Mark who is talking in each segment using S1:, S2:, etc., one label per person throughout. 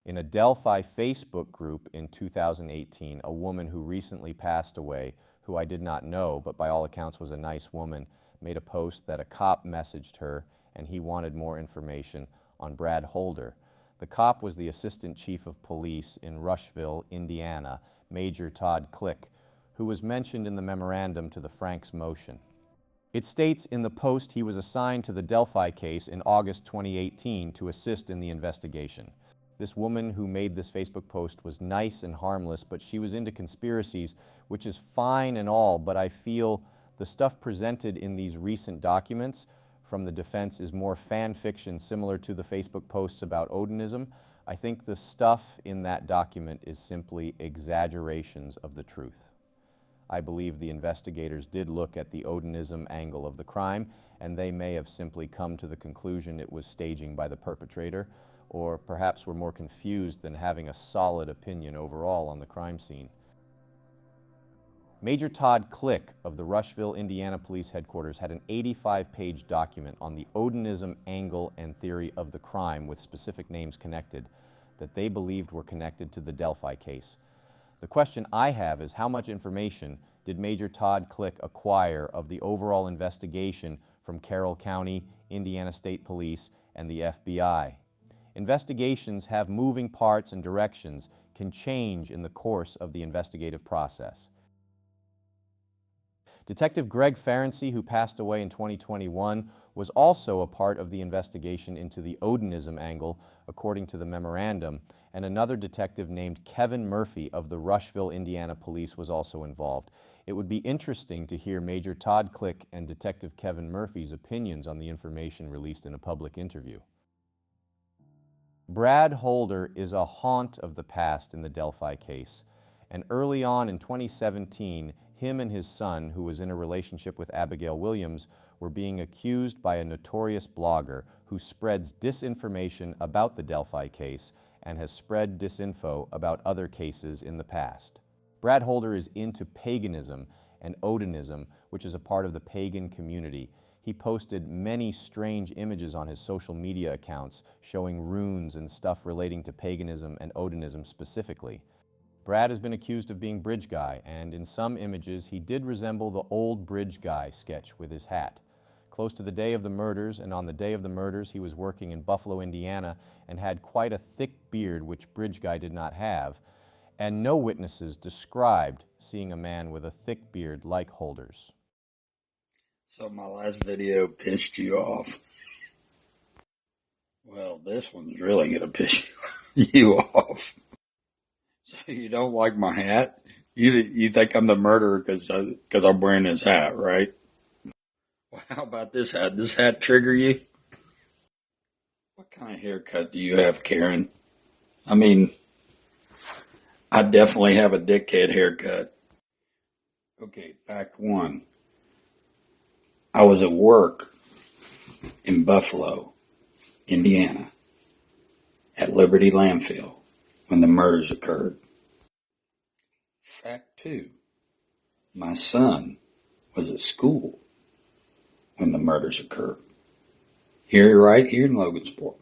S1: In a Delphi Facebook group in 2018, a woman who recently passed away, who I did not know, but by all accounts was a nice woman, made a post that a cop messaged her and he wanted more information on Brad Holder. The cop was the Assistant Chief of Police in Rushville, Indiana, Major Todd Click, who was mentioned in the memorandum to the Franks motion. It states in the post he was assigned to the Delphi case in August 2018 to assist in the investigation. This woman who made this Facebook post was nice and harmless, but she was into conspiracies, which is fine and all, but I feel the stuff presented in these recent documents from the defense is more fan fiction similar to the Facebook posts about Odinism. I think the stuff in that document is simply exaggerations of the truth. I believe the investigators did look at the Odinism angle of the crime, and they may have simply come to the conclusion it was staging by the perpetrator, or perhaps were more confused than having a solid opinion overall on the crime scene. Major Todd Click of the Rushville, Indiana Police Headquarters had an 85-page document on the Odinism angle and theory of the crime with specific names connected that they believed were connected to the Delphi case. The question I have is how much information did Major Todd Click acquire of the overall investigation from Carroll County, Indiana State Police, and the FBI? Investigations have moving parts and directions, can change in the course of the investigative process. Detective Greg Ferenczi, who passed away in 2021, was also a part of the investigation into the Odinism angle, according to the memorandum, and another detective named Kevin Murphy of the Rushville, Indiana Police was also involved. It would be interesting to hear Major Todd Click and Detective Kevin Murphy's opinions on the information released in a public interview. Brad Holder is a haunt of the past in the Delphi case, and early on in 2017, him and his son, who was in a relationship with Abigail Williams, were being accused by a notorious blogger who spreads disinformation about the Delphi case and has spread disinfo about other cases in the past. Brad Holder is into paganism and Odinism, which is a part of the pagan community. He posted many strange images on his social media accounts showing runes and stuff relating to paganism and Odinism specifically. Brad has been accused of being Bridge Guy, and in some images he did resemble the old Bridge Guy sketch with his hat. Close to the day of the murders, and on the day of the murders he was working in Buffalo, Indiana, and had quite a thick beard which Bridge Guy did not have, and no witnesses described seeing a man with a thick beard like Holder's.
S2: So my last video pissed you off. Well, this one's really going to piss you off. So you don't like my hat? You think I'm the murderer because I'm wearing this hat, right? Well, how about this hat? Does this hat trigger you? What kind of haircut do you have, Karen? I mean, I definitely have a dickhead haircut. Okay, fact one. I was at work in Buffalo, Indiana, at Liberty Landfill when the murders occurred. Fact two, my son was at school when the murders occurred. Right here in Logansport.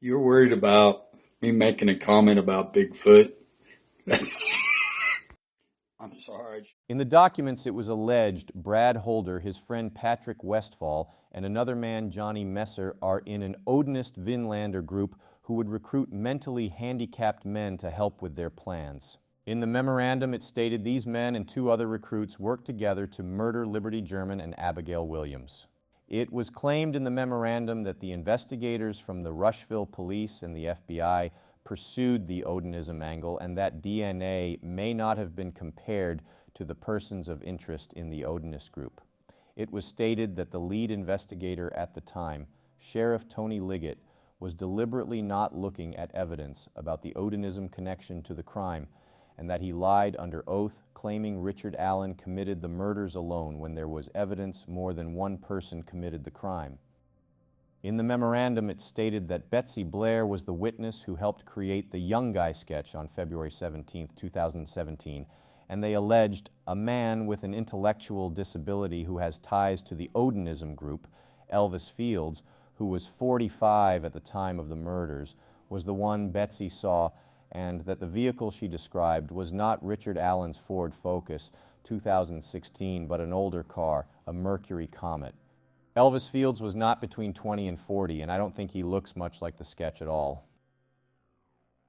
S2: You're worried about me making a comment about Bigfoot? I'm sorry.
S1: In the documents, it was alleged Brad Holder, his friend Patrick Westfall, and another man, Johnny Messer, are in an Odinist Vinlander group who would recruit mentally handicapped men to help with their plans. In the memorandum, it stated these men and two other recruits worked together to murder Liberty German and Abigail Williams. It was claimed in the memorandum that the investigators from the Rushville Police and the FBI pursued the Odinism angle, and that DNA may not have been compared to the persons of interest in the Odinist group. It was stated that the lead investigator at the time, Sheriff Tony Liggett, was deliberately not looking at evidence about the Odinism connection to the crime, and that he lied under oath, claiming Richard Allen committed the murders alone when there was evidence more than one person committed the crime. In the memorandum, it stated that Betsy Blair was the witness who helped create the Young Guy sketch on February 17, 2017, and they alleged a man with an intellectual disability who has ties to the Odinism group, Elvis Fields, who was 45 at the time of the murders, was the one Betsy saw, and that the vehicle she described was not Richard Allen's Ford Focus 2016, but an older car, a Mercury Comet. Elvis Fields was not between 20 and 40, and I don't think he looks much like the sketch at all.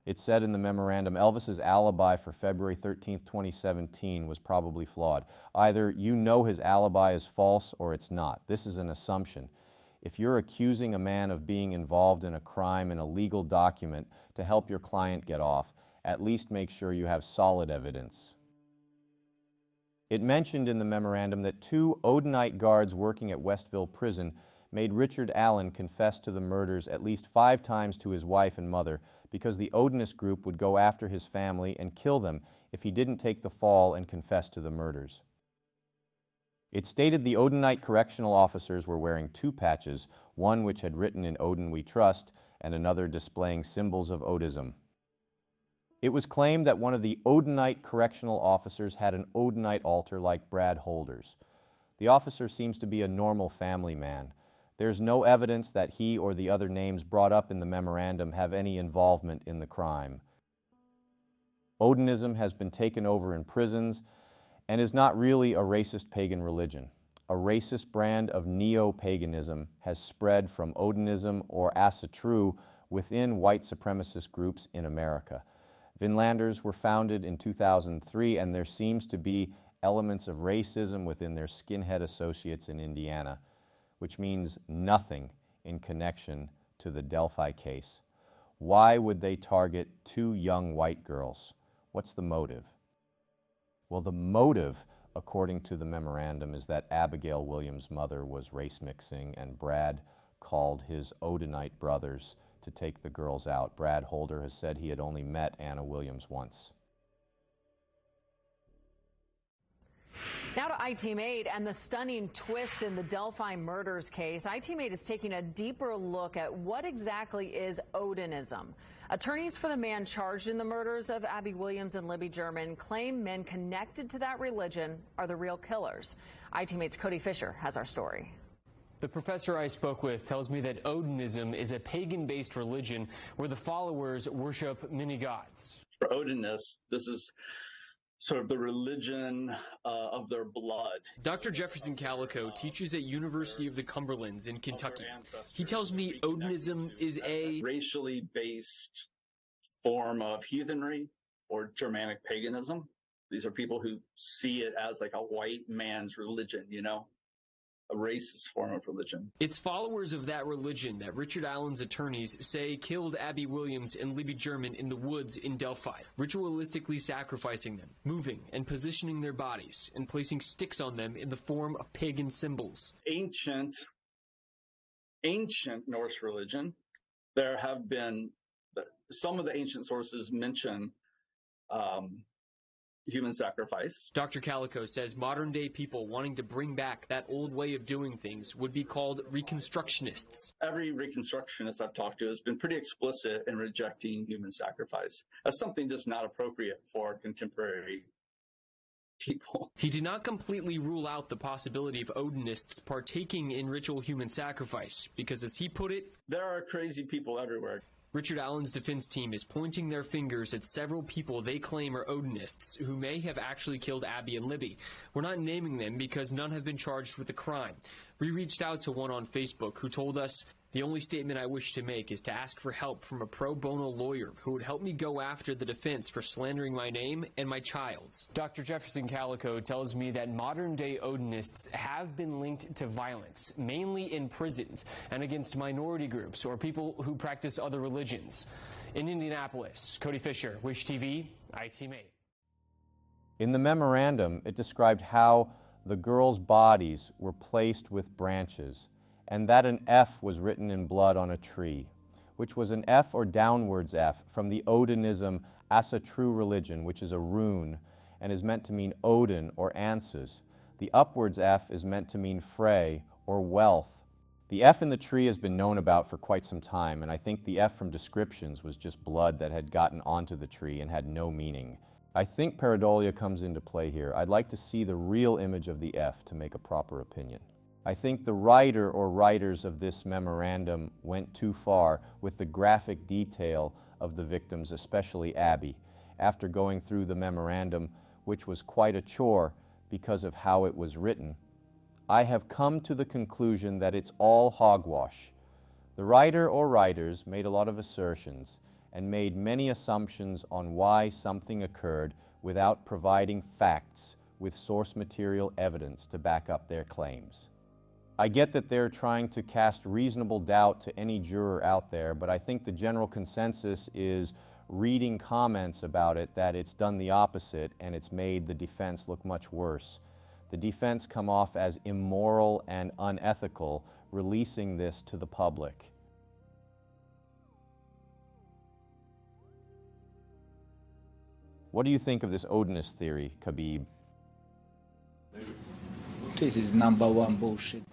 S1: It said in the memorandum, Elvis's alibi for February 13, 2017 was probably flawed. Either you know his alibi is false or it's not. This is an assumption. If you're accusing a man of being involved in a crime in a legal document to help your client get off, at least make sure you have solid evidence. It mentioned in the memorandum that 2 Odinite guards working at Westville Prison made Richard Allen confess to the murders at least 5 times to his wife and mother because the Odinist group would go after his family and kill them if he didn't take the fall and confess to the murders. It stated the Odinite correctional officers were wearing 2 patches, one which had written "In Odin We Trust" and another displaying symbols of Odism. It was claimed that one of the Odinite correctional officers had an Odinite altar like Brad Holder's. The officer seems to be a normal family man. There's no evidence that he or the other names brought up in the memorandum have any involvement in the crime. Odinism has been taken over in prisons and is not really a racist pagan religion. A racist brand of neo-paganism has spread from Odinism or Asatru within white supremacist groups in America. Vinlanders were founded in 2003, and there seems to be elements of racism within their skinhead associates in Indiana, which means nothing in connection to the Delphi case. Why would they target 2 young white girls? What's the motive? Well, the motive, according to the memorandum, is that Abigail Williams' mother was race mixing and Brad called his Odinite brothers to take the girls out. Brad Holder has said he had only met Anna Williams once.
S3: Now to iTeam8 and the stunning twist in the Delphi murders case. iTeam8 is taking a deeper look at what exactly is Odinism. Attorneys for the man charged in the murders of Abby Williams and Libby German claim men connected to that religion are the real killers. iTeam8's Cody Fisher has our story.
S4: The professor I spoke with tells me that Odinism is a pagan-based religion where the followers worship many gods.
S5: For Odinists, this is sort of the religion of their blood.
S4: Dr. Jefferson Calico teaches at University of the Cumberlands in Kentucky. He tells me Odinism is a
S5: racially based form of heathenry or Germanic paganism. These are people who see it as like a white man's religion, you know? A racist form of religion.
S4: It's followers of that religion that Richard Allen's attorneys say killed Abby Williams and Libby German in the woods in Delphi, ritualistically sacrificing them, moving and positioning their bodies, and placing sticks on them in the form of pagan symbols.
S5: Ancient Norse religion, there have been, some of the ancient sources mention human sacrifice.
S4: Dr. Calico says modern-day people wanting to bring back that old way of doing things would be called Reconstructionists.
S5: Every Reconstructionist I've talked to has been pretty explicit in rejecting human sacrifice as something just not appropriate for contemporary people.
S4: He did not completely rule out the possibility of Odinists partaking in ritual human sacrifice because, as he put it,
S5: there are crazy people everywhere.
S4: Richard Allen's defense team is pointing their fingers at several people they claim are Odinists who may have actually killed Abby and Libby. We're not naming them because none have been charged with the crime. We reached out to one on Facebook who told us, "The only statement I wish to make is to ask for help from a pro bono lawyer who would help me go after the defense for slandering my name and my child's." Dr. Jefferson Calico tells me that modern-day Odinists have been linked to violence, mainly in prisons and against minority groups or people who practice other religions. In Indianapolis, Cody Fisher, Wish TV, iTeam8.
S1: In the memorandum, it described how the girls' bodies were placed with branches, and that an F was written in blood on a tree, which was an F or downwards F from the Odinism Asatru religion, which is a rune and is meant to mean Odin or answers. The upwards F is meant to mean Frey or wealth. The F in the tree has been known about for quite some time, and I think the F from descriptions was just blood that had gotten onto the tree and had no meaning. I think pareidolia comes into play here. I'd like to see the real image of the F to make a proper opinion. I think the writer or writers of this memorandum went too far with the graphic detail of the victims, especially Abby, after going through the memorandum, which was quite a chore because of how it was written. I have come to the conclusion that it's all hogwash. The writer or writers made a lot of assertions and made many assumptions on why something occurred without providing facts with source material evidence to back up their claims. I get that they're trying to cast reasonable doubt to any juror out there, but I think the general consensus is, reading comments about it, that it's done the opposite and it's made the defense look much worse. The defense come off as immoral and unethical, releasing this to the public. What do you think of this Odinist theory, Khabib?
S6: This is #1 bullshit.